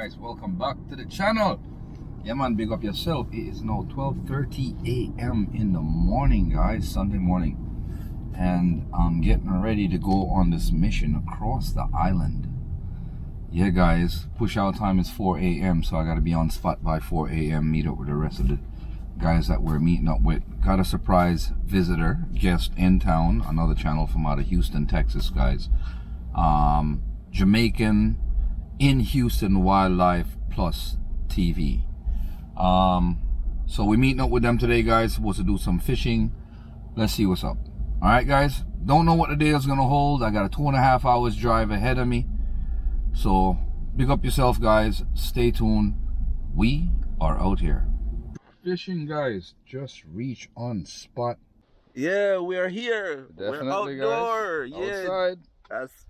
guys, welcome back to the channel. Yeah man, big up yourself. It is now 12:30 a.m. in the morning, guys, Sunday morning, and I'm getting ready to go on this mission across the island. Yeah guys, push out time is 4 a.m. so I gotta be on spot by 4 a.m. meet up with the rest of the guys that we're meeting up with. Got a surprise visitor guest in town, another channel from out of Houston, Texas, guys. Jamaican in Houston Wildlife Plus TV. So we're meeting up with them today, guys. Supposed to do some fishing. Let's see what's up. All right, guys, don't know what the day is gonna hold. I got a 2.5 hours drive ahead of me, so big up yourself, guys. Stay tuned. We are out here fishing, guys. Just reach on spot. Yeah, we are here. Definitely, we're outdoor. guys. Yeah, Outside. that's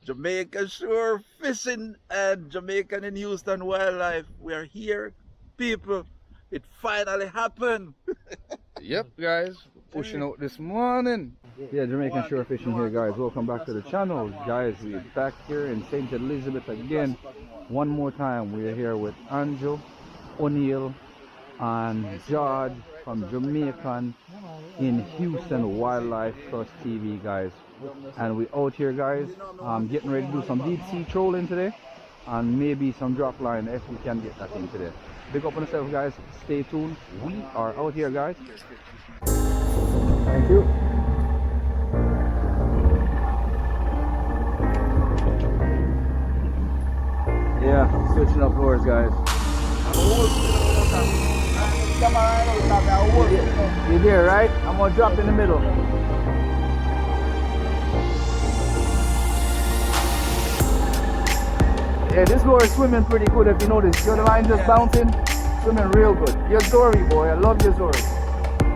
Jamaican shore fishing and Jamaican in Houston Wildlife. We are here, people. It finally happened. Yep, guys. Pushing out this morning. Yeah, Jamaican shore fishing here, guys. Welcome back to the channel, guys. We're back here in St. Elizabeth again. One more time, we're here with Angel, O'Neill, and George from Jamaican in Houston Wildlife Plus TV, guys. And we out here, guys, getting ready to do some deep sea trolling today, and maybe some drop line if we can get that in today. Big up on yourself, guys. Stay tuned. We are out here, guys. Thank you. Yeah, switching up lures, guys. You're there, right? I'm gonna drop in the middle. Yeah, this lure is swimming pretty good. If you notice, the line just bouncing, swimming real good. Your Zori, boy, I love your Zori.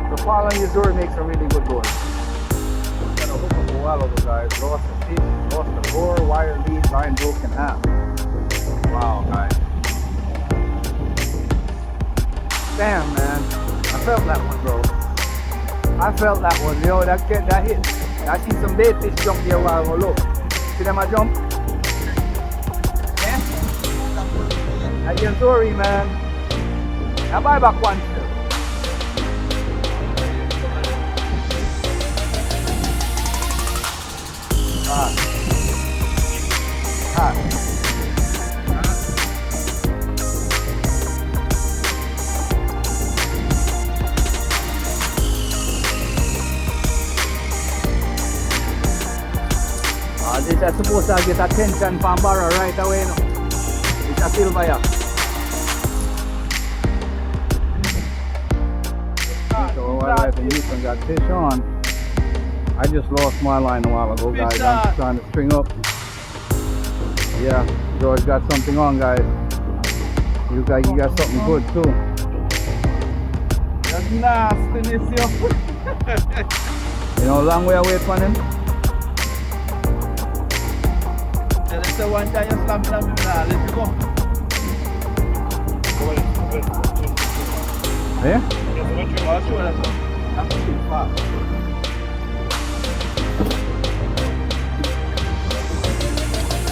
The fall on your Zori makes a really good lure. Got a hook up a while ago, guys. Lost the fish, lost the lure, wire lead, line broke in half. Wow, guys. Damn, man. I felt that one, bro. I felt that one. You know, that hit. I see some bait fish jump here a while ago. Look. See them I jump? Yeah? That's your story, man. Now buy back one. Hot. This is supposed to get attention from Barra right away, no? It's a silver, yeah. So Wildlife in Houston got fish on. I just lost my line a while ago, guys. I'm trying to string up. Yeah, George got something on, guys. You guys, you got something good too. That's nastiness, yo. You know, long way away from him. So one time you slam down, let's go. Yeah? I'll show that one. I'm too fast.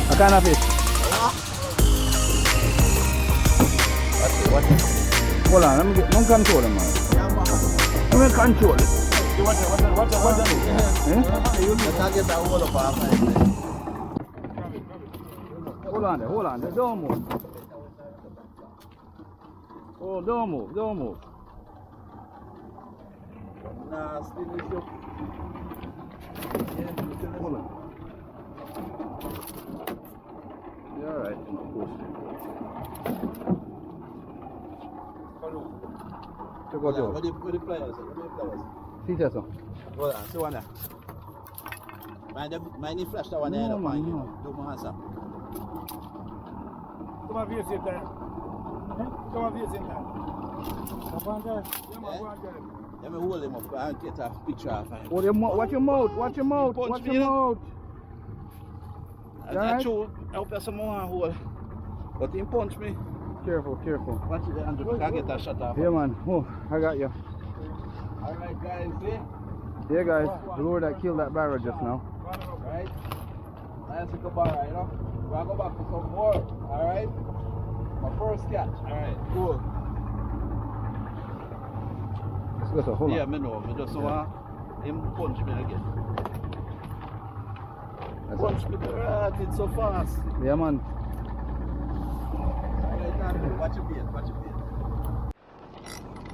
What kind of fish? Watch it. Hold on, let me control him, man. Let me control it. Watch it. You can't get that whole of our. Hold on there, don't move. Oh, don't move. Nasty, Hold on. You're alright. Check out yours. Where the players? See that, sir? Hold on, see one there. Mind the flash that one there. No, man, no. Do my answer. Come on, view sit there. Come on, view sit there. Come on, there. Let me hold him up and get a picture of him. Watch your mouth. Watch your mouth. I hope there's some more hold. But he punched me. Careful. Watch it, Andrew. I get that shot off. Yeah, man. Oh, I got you. Alright, guys. See? Yeah, guys. The lure that killed that barra just now. Right? Nice to go back, you know? We'll go back for some more. Alright? My first catch. Alright, cool. Let's go, hold on. Yeah, me know. Me just want him punch me again. Punch me right, it's so fast. Yeah, man. Watch your beard, watch your beard.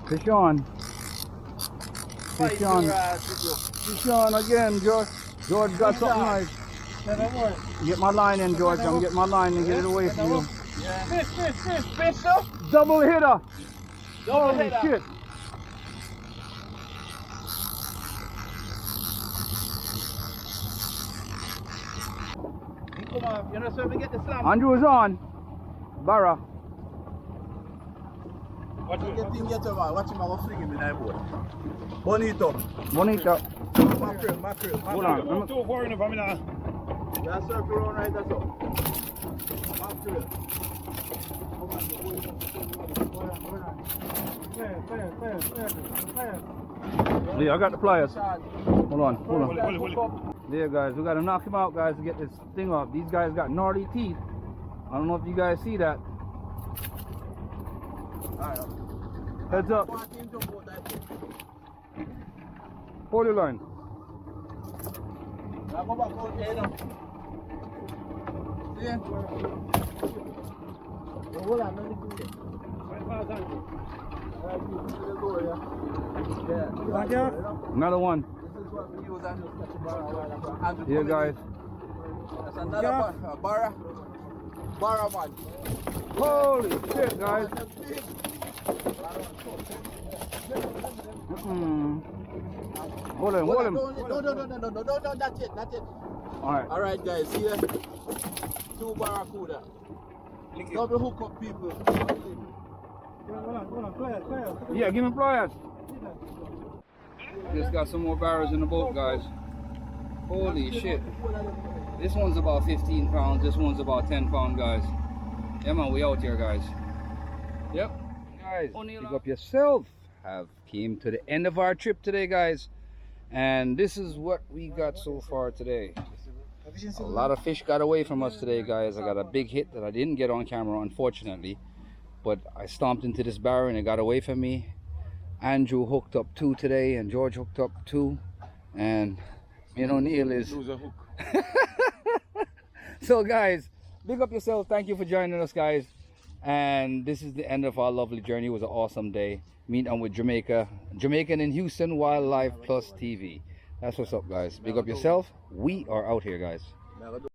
Fish on. Fish on. Fish on again, George. George got something nice. Get my line in, George. I'm getting my line and get it away from you. Fish, though? Double hitter. Double Holy hitter. shit. Come on, you know, so we get the slam. Andrew is on. Barra. Watch him get over. Watch him have a fling him in that boat. Bonito. Bonita. Mackerel. Hold on. Too far enough, I mean, That circle around right, that's all. Mackerel. Yeah, I got the pliers. Hold on. There, guys. We got to knock him out, guys, to get this thing off. These guys got gnarly teeth. I don't know if you guys see that. Heads up. Hold your line. Now go back out there now. See? Hold on, let me do it. Another one. This is what we use and just catch a bar a while ago. Here, guys. That's another bar. Barra man. Holy shit, guys. Hold him. No, that's it. All right, guys, see that? 2 barracuda. Double hook up, people. Yeah, give me pliers. Just got some more barrels in the boat, guys. Holy shit. This one's about 15 pounds. This one's about 10 pounds, guys. Yeah, man, we out here, guys. Yep. Guys, pick up yourself. Have came to the end of our trip today, guys. And this is what we got so far today. A lot of fish got away from us today, guys. I got a big hit that I didn't get on camera, unfortunately. But I stomped into this barrel and it got away from me. Andrew hooked up 2 today and George hooked up 2. And me and O'Neill is... Lose a hook. So guys, big up yourself. Thank you for joining us, guys. And this is the end of our lovely journey. It was an awesome day. Meeting with Jamaican in Houston Wildlife Plus TV. That's what's up, guys. Big up yourself. We are out here, guys.